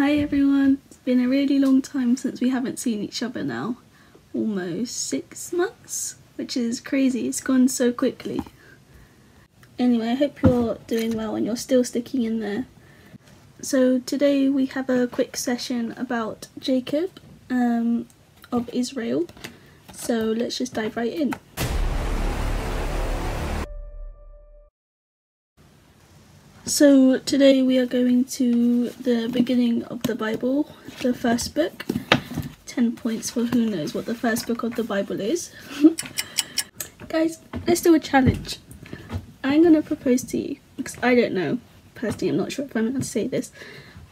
Hi everyone, it's been a really long time since we haven't seen each other now. Almost 6 months, which is crazy, it's gone so quickly. Anyway, I hope you're doing well and you're still sticking in there. So today we have a quick session about Jacob of Israel. So let's just dive right in. So today we are going to the beginning of the Bible, the first book. 10 points for who knows what the first book of the Bible is. Guys, let's do a challenge. I'm going to propose to you, because I don't know, personally I'm not sure if I'm going to say this,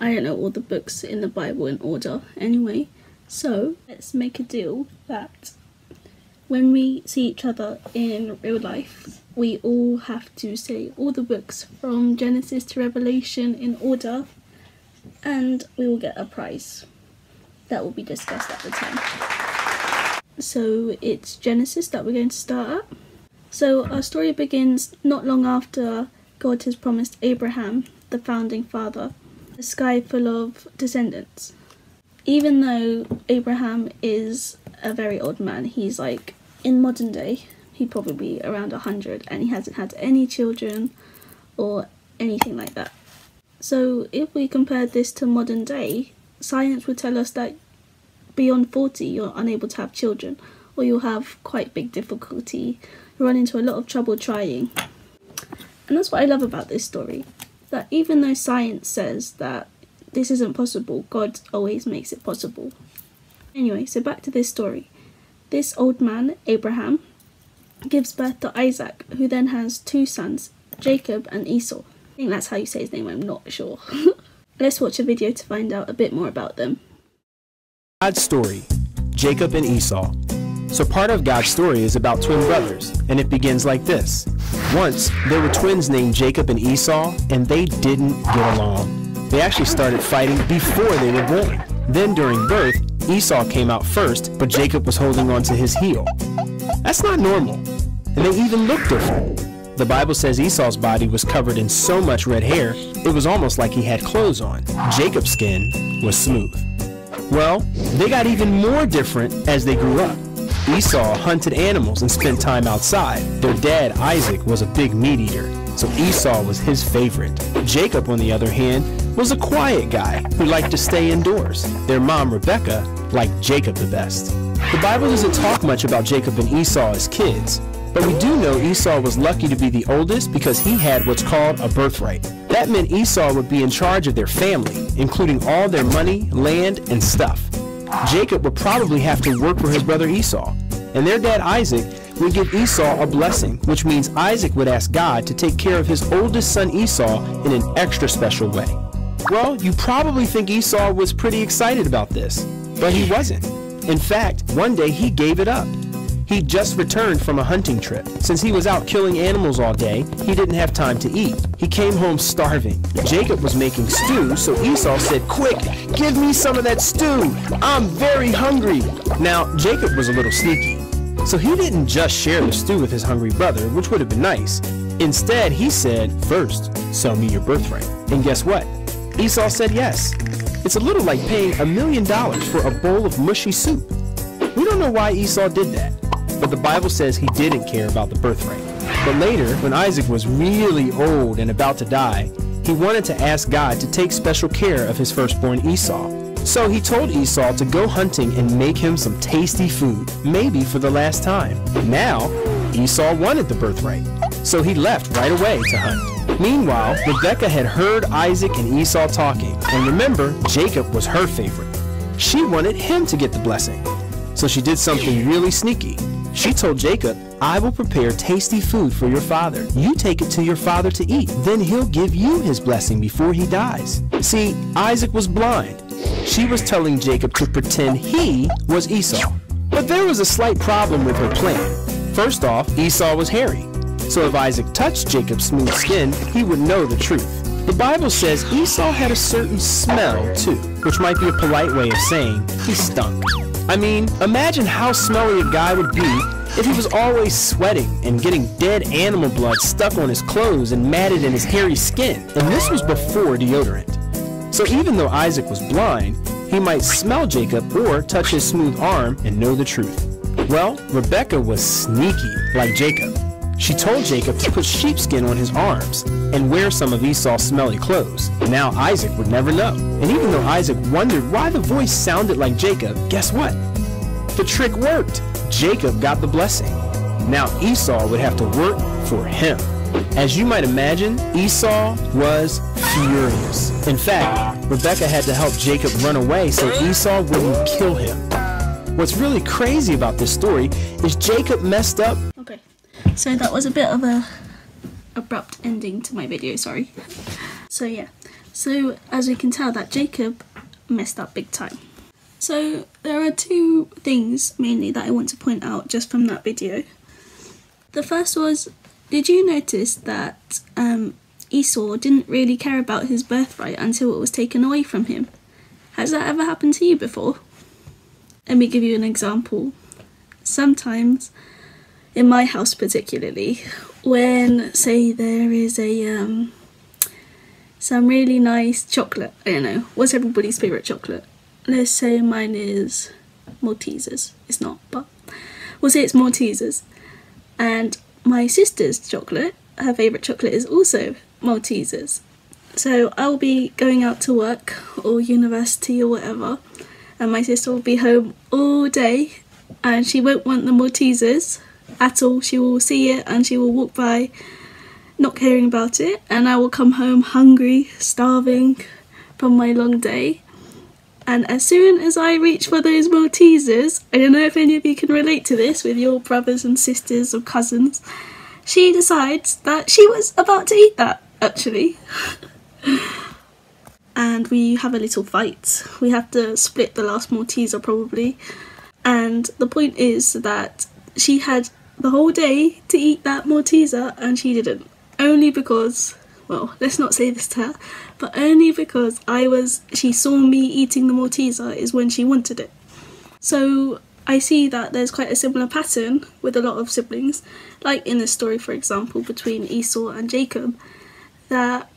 I don't know all the books in the Bible in order anyway. So let's make a deal that when we see each other in real life, we all have to say all the books from Genesis to Revelation in order, and we will get a prize that will be discussed at the time. So it's Genesis that we're going to start at. So our story begins not long after God has promised Abraham, the founding father, a sky full of descendants. Even though Abraham is a very old man, he's like, in modern day, he'd probably be around 100, and he hasn't had any children or anything like that. So if we compared this to modern day, science would tell us that beyond 40 you're unable to have children, or you'll have quite big difficulty, you run into a lot of trouble trying. And that's what I love about this story, that even though science says that this isn't possible, God always makes it possible. Anyway, so back to this story. This old man, Abraham, gives birth to Isaac, who then has 2 sons, Jacob and Esau. I think that's how you say his name, I'm not sure. Let's watch a video to find out a bit more about them. God's story, Jacob and Esau. So part of God's story is about twin brothers, and it begins like this. Once, there were twins named Jacob and Esau, and they didn't get along. They actually started fighting before they were born. Then during birth, Esau came out first, but Jacob was holding on to his heel. That's not normal, and they even look different. The Bible says Esau's body was covered in so much red hair, it was almost like he had clothes on. Jacob's skin was smooth. Well, they got even more different as they grew up. Esau hunted animals and spent time outside. Their dad, Isaac, was a big meat eater, so Esau was his favorite. Jacob, on the other hand, was a quiet guy who liked to stay indoors. Their mom, Rebecca, liked Jacob the best. The Bible doesn't talk much about Jacob and Esau as kids, but we do know Esau was lucky to be the oldest because he had what's called a birthright. That meant Esau would be in charge of their family, including all their money, land, and stuff. Jacob would probably have to work for his brother Esau, and their dad Isaac would give Esau a blessing, which means Isaac would ask God to take care of his oldest son Esau in an extra special way. Well, you probably think Esau was pretty excited about this, but he wasn't. In fact, one day he gave it up. He'd just returned from a hunting trip. Since he was out killing animals all day, he didn't have time to eat. He came home starving. Jacob was making stew, so Esau said, "Quick, give me some of that stew. I'm very hungry." Now, Jacob was a little sneaky, so he didn't just share the stew with his hungry brother, which would have been nice. Instead, he said, "First, sell me your birthright." And guess what? Esau said yes. It's a little like paying $1 million for a bowl of mushy soup. We don't know why Esau did that, but the Bible says he didn't care about the birthright. But later, when Isaac was really old and about to die, he wanted to ask God to take special care of his firstborn Esau. So he told Esau to go hunting and make him some tasty food, maybe for the last time. Now, Esau wanted the birthright, so he left right away to hunt. Meanwhile, Rebecca had heard Isaac and Esau talking, and remember, Jacob was her favorite. She wanted him to get the blessing, so she did something really sneaky. She told Jacob, "I will prepare tasty food for your father. You take it to your father to eat. Then he'll give you his blessing before he dies." See, Isaac was blind. She was telling Jacob to pretend he was Esau. But there was a slight problem with her plan. First off, Esau was hairy, so if Isaac touched Jacob's smooth skin, he would know the truth. The Bible says Esau had a certain smell too, which might be a polite way of saying he stunk. I mean, imagine how smelly a guy would be if he was always sweating and getting dead animal blood stuck on his clothes and matted in his hairy skin. And this was before deodorant. So even though Isaac was blind, he might smell Jacob or touch his smooth arm and know the truth. Well, Rebekah was sneaky like Jacob. She told Jacob to put sheepskin on his arms and wear some of Esau's smelly clothes. Now Isaac would never know. And even though Isaac wondered why the voice sounded like Jacob, guess what? The trick worked. Jacob got the blessing. Now Esau would have to work for him. As you might imagine, Esau was furious. In fact, Rebekah had to help Jacob run away so Esau wouldn't kill him. What's really crazy about this story is Jacob messed up. Okay, so that was a bit of a abrupt ending to my video, sorry. So yeah, so as we can tell that Jacob messed up big time. So there are two things mainly that I want to point out just from that video. The first was, did you notice that Esau didn't really care about his birthright until it was taken away from him? Has that ever happened to you before? Let me give you an example. Sometimes, in my house particularly, when, say, there is a some really nice chocolate, I don't know, what's everybody's favourite chocolate? Let's say mine is Maltesers. It's not, but we'll say it's Maltesers. And my sister's chocolate, her favourite chocolate is also Maltesers. So I'll be going out to work or university or whatever, and my sister will be home all day and she won't want the Maltesers at all. She will see it and she will walk by not caring about it, and I will come home hungry, starving from my long day. And as soon as I reach for those Maltesers, I don't know if any of you can relate to this with your brothers and sisters or cousins, she decides that she was about to eat that, actually. And we have a little fight. We have to split the last Malteser probably. And the point is that she had the whole day to eat that Malteser and she didn't. Only because, well, let's not say this to her, but only because she saw me eating the Malteser is when she wanted it. So I see that there's quite a similar pattern with a lot of siblings, like in this story, for example, between Esau and Jacob, that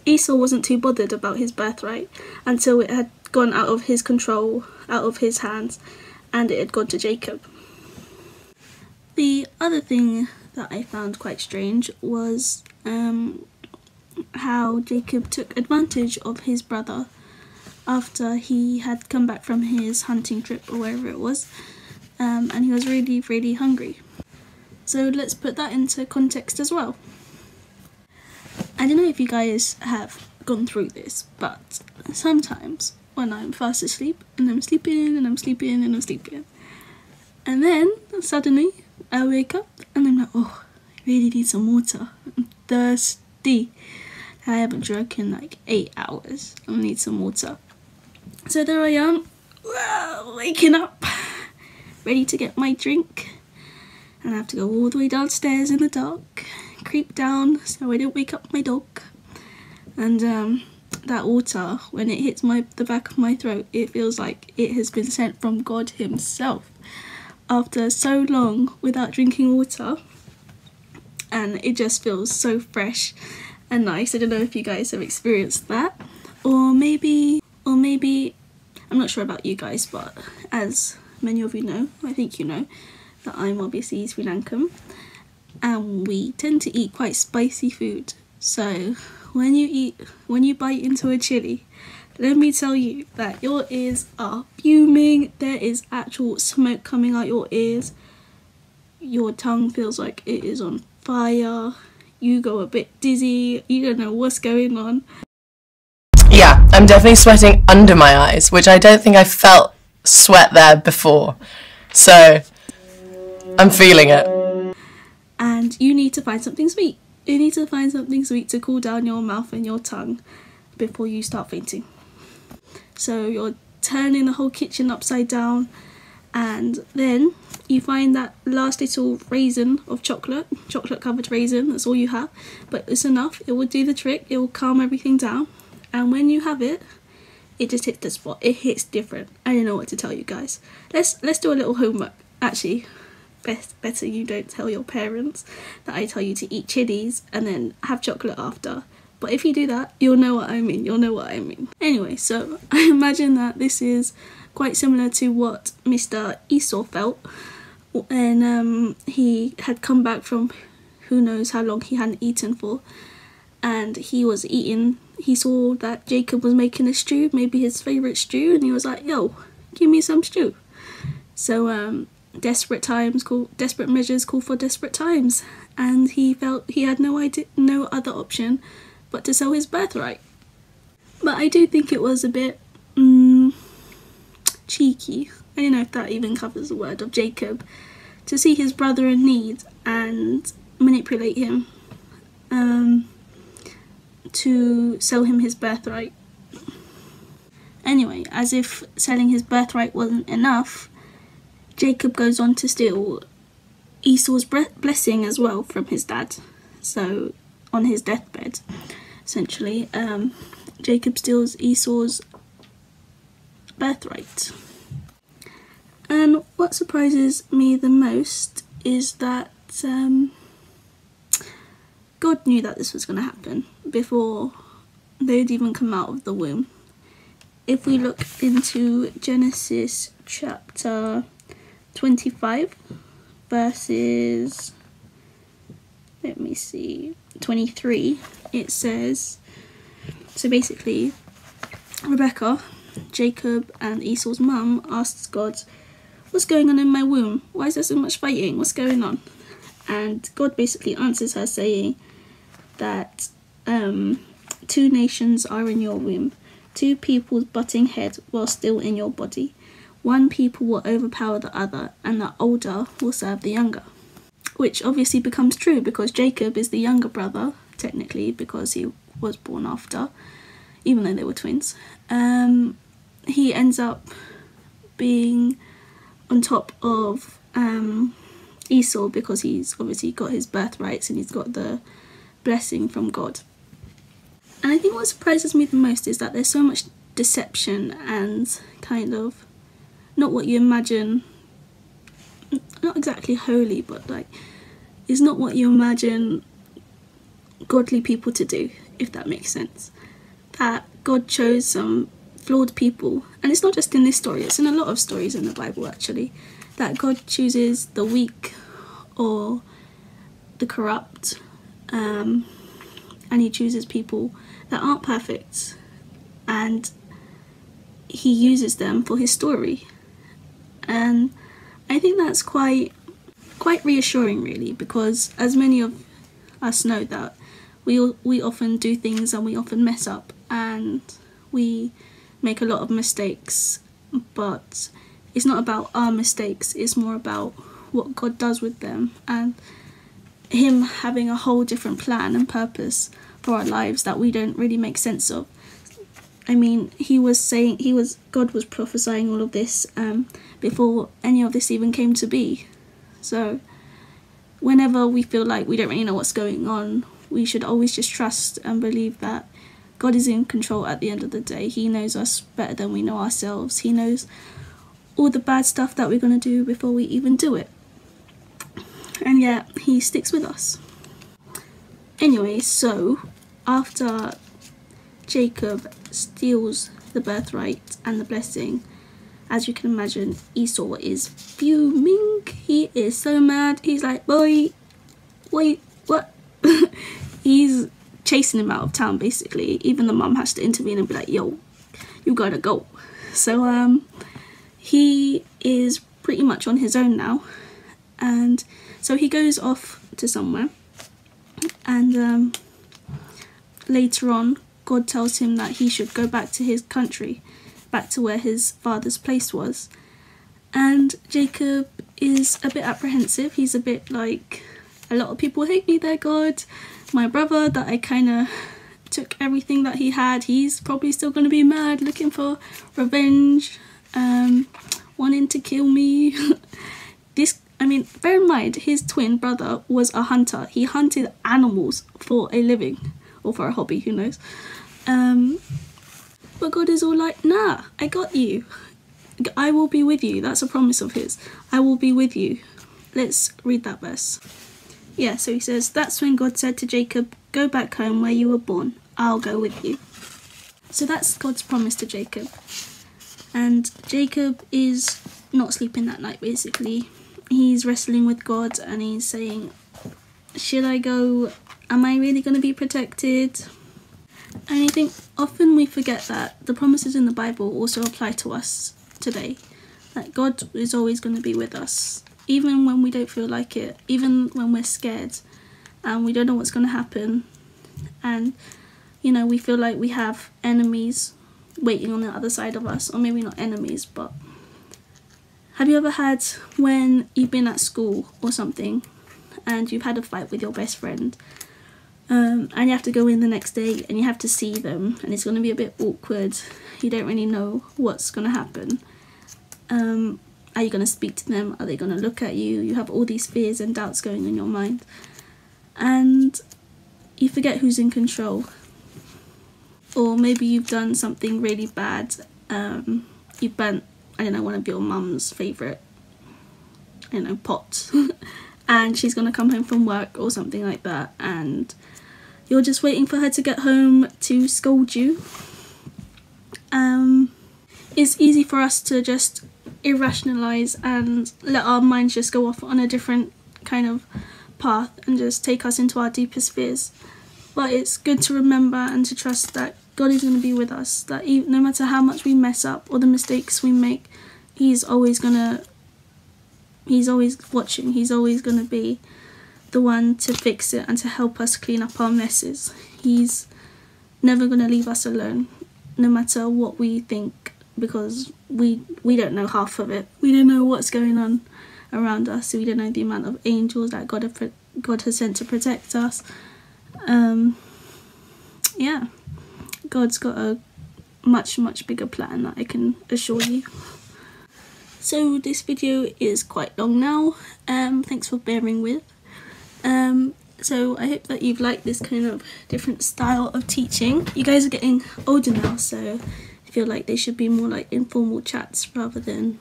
Esau wasn't too bothered about his birthright until it had gone out of his control, out of his hands, and it had gone to Jacob. The other thing that I found quite strange was how Jacob took advantage of his brother after he had come back from his hunting trip or wherever it was, and he was really, really hungry. So let's put that into context as well. I don't know if you guys have gone through this, but sometimes when I'm fast asleep and I'm sleeping and I'm sleeping and I'm sleeping, and then suddenly I wake up and I'm like, oh, I really need some water. I'm thirsty. I haven't drunk in like 8 hours. I need some water. So there I am, waking up, ready to get my drink. And I have to go all the way downstairs in the dark, creep down so I don't wake up my dog. And that water, when it hits the back of my throat, it feels like it has been sent from God himself. After so long without drinking water, and it just feels so fresh and nice. I don't know if you guys have experienced that, or maybe I'm not sure about you guys, but as many of you know, I think you know that I'm obviously Sri Lankan and we tend to eat quite spicy food. So when you bite into a chili, let me tell you that your ears are fuming. There is actual smoke coming out your ears. Your tongue feels like it is on fire. You go a bit dizzy. You don't know what's going on. Yeah, I'm definitely sweating under my eyes, which I don't think I felt sweat there before. So I'm feeling it. And you need to find something sweet. You need to find something sweet to cool down your mouth and your tongue before you start fainting. So you're turning the whole kitchen upside down, and then you find that last little raisin of chocolate covered raisin. That's all you have, but it's enough. It will do the trick. It will calm everything down, and when you have it, it just hits the spot. It hits different. I don't know what to tell you guys. Let's do a little homework. Actually, better you don't tell your parents that I tell you to eat chilies and then have chocolate after, But if you do that, you'll know what I mean. You'll know what I mean. Anyway, so I imagine that this is quite similar to what Mr. Esau felt when he had come back from who knows how long he hadn't eaten for, and he was eating. He saw that Jacob was making a stew, maybe his favourite stew, and he was like, yo, give me some stew. So desperate measures call for desperate times, and he felt he had no other option but to sell his birthright. But I do think it was a bit cheeky, I don't know if that even covers the word, of Jacob to see his brother in need and manipulate him to sell him his birthright. Anyway, as if selling his birthright wasn't enough, Jacob goes on to steal Esau's blessing as well from his dad. So on his deathbed, essentially, Jacob steals Esau's birthright. And what surprises me the most is that God knew that this was going to happen before they'd even come out of the womb. If we look into Genesis chapter 25 verses, let me see, 23, it says, so basically Rebecca, Jacob and Esau's mum, asks God, what's going on in my womb? Why is there so much fighting? What's going on? And God basically answers her saying that 2 nations are in your womb, 2 peoples butting heads while still in your body. 1 people will overpower the other, and the older will serve the younger. Which obviously becomes true because Jacob is the younger brother, technically, because he was born after, even though they were twins. He ends up being on top of Esau because he's obviously got his birthrights and he's got the blessing from God. And I think what surprises me the most is that there's so much deception and kind of not what you imagine, not exactly holy, but like it's not what you imagine godly people to do, if that makes sense. That God chose some flawed people, and it's not just in this story, it's in a lot of stories in the Bible actually, that God chooses the weak or the corrupt, and he chooses people that aren't perfect and he uses them for his story. And I think that's quite reassuring really, because as many of us know that we often do things and we often mess up and we make a lot of mistakes, but it's not about our mistakes, it's more about what God does with them and him having a whole different plan and purpose for our lives that we don't really make sense of. I mean, God was prophesying all of this before any of this even came to be. So whenever we feel like we don't really know what's going on, we should always just trust and believe that God is in control at the end of the day. He knows us better than we know ourselves. He knows all the bad stuff that we're going to do before we even do it. And yet, he sticks with us. Anyway, so after Jacob steals the birthright and the blessing, as you can imagine, Esau is fuming. He is so mad. He's like, boy, wait, what? He's chasing him out of town, basically. Even the mum has to intervene and be like, yo, you gotta go. So he is pretty much on his own now, and so he goes off to somewhere, and later on God tells him that he should go back to his country, back to where his father's place was. And Jacob is a bit apprehensive. He's a bit like, a lot of people hate me there, God. My brother that I kind of took everything that he had, he's probably still going to be mad, looking for revenge, wanting to kill me. Bear in mind, his twin brother was a hunter. He hunted animals for a living, or for a hobby, who knows. But God is all like, nah, I got you. I will be with you. That's a promise of his. I will be with you. Let's read that verse. Yeah, so he says, that's when God said to Jacob, go back home where you were born. I'll go with you. So that's God's promise to Jacob. And Jacob is not sleeping that night, basically. He's wrestling with God and he's saying, should I go? Am I really going to be protected? And I think often we forget that the promises in the Bible also apply to us today. That God is always going to be with us, even when we don't feel like it, even when we're scared and we don't know what's going to happen. And, you know, we feel like we have enemies waiting on the other side of us, or maybe not enemies, but have you ever had when you've been at school or something and you've had a fight with your best friend and you have to go in the next day and you have to see them and it's going to be a bit awkward, you don't really know what's going to happen. Are you going to speak to them? Are they going to look at you? You have all these fears and doubts going in your mind and you forget who's in control. Or maybe you've done something really bad. You've burnt, I don't know, one of your mum's favourite, I don't know, pots. And she's going to come home from work or something like that. And you're just waiting for her to get home to scold you. It's easy for us to just irrationalise and let our minds just go off on a different kind of path and just take us into our deepest fears. But it's good to remember and to trust that God is going to be with us, that no matter how much we mess up or the mistakes we make, He's always watching, He's always going to be the one to fix it and to help us clean up our messes. He's never going to leave us alone, no matter what we think, because we don't know half of it. We don't know what's going on around us, so we don't know the amount of angels that God has sent to protect us. Yeah, God's got a much bigger plan, that I can assure you. So this video is quite long now, thanks for bearing with. So I hope that you've liked this kind of different style of teaching. You guys are getting older now, so I feel like they should be more like informal chats rather than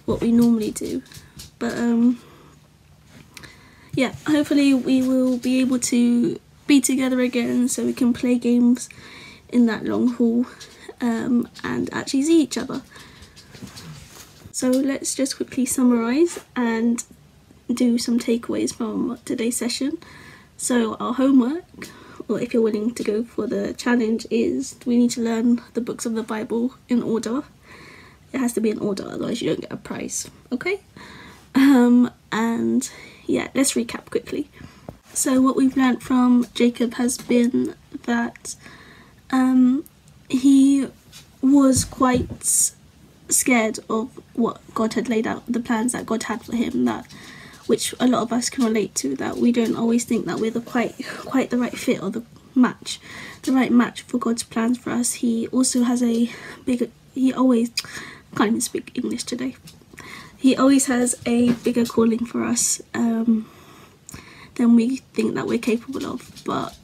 what we normally do. But yeah, hopefully we will be able to be together again so we can play games in that long hall and actually see each other. So let's just quickly summarise and do some takeaways from today's session. So our homework, or if you're willing to go for the challenge, is we need to learn the books of the Bible in order. It has to be in order, otherwise you don't get a prize, okay? And yeah, let's recap quickly. So what we've learnt from Jacob has been that he was quite scared of what God had laid out, the plans that God had for him, that which a lot of us can relate to, that we don't always think that we're quite the right fit or the right match for God's plans for us. He also has I can't even speak English today. He always has a bigger calling for us than we think that we're capable of, but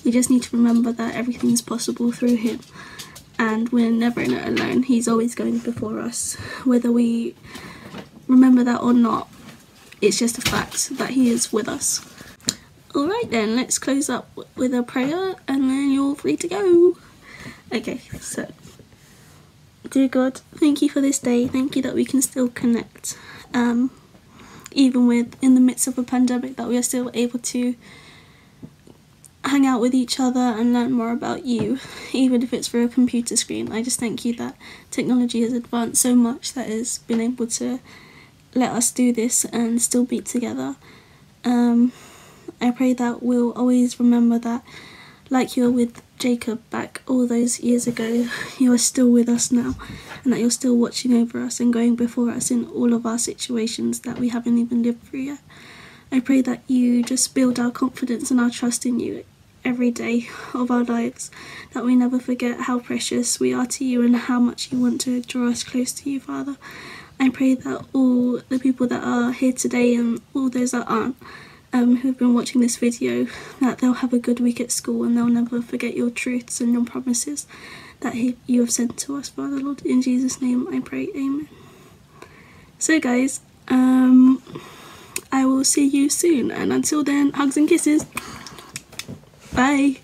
we just need to remember that everything is possible through Him, and we're never in it alone. He's always going before us, whether we remember that or not. It's just a fact that He is with us. Alright then, let's close up with a prayer and then you're free to go. Okay, so dear God, thank you for this day. Thank you that we can still connect, even in the midst of a pandemic, that we are still able to hang out with each other and learn more about you, even if it's through a computer screen. I just thank you that technology has advanced so much that it's been able to let us do this and still be together. I pray that we'll always remember that, like you were with Jacob back all those years ago, you are still with us now, and that you're still watching over us and going before us in all of our situations that we haven't even lived through yet. I pray that you just build our confidence and our trust in you every day of our lives, that we never forget how precious we are to you and how much you want to draw us close to you, Father. I pray that all the people that are here today and all those that aren't, who've been watching this video, that they'll have a good week at school and they'll never forget your truths and your promises that you have sent to us, Father, Lord. In Jesus' name I pray, amen. So guys, I will see you soon, and until then, hugs and kisses. Bye.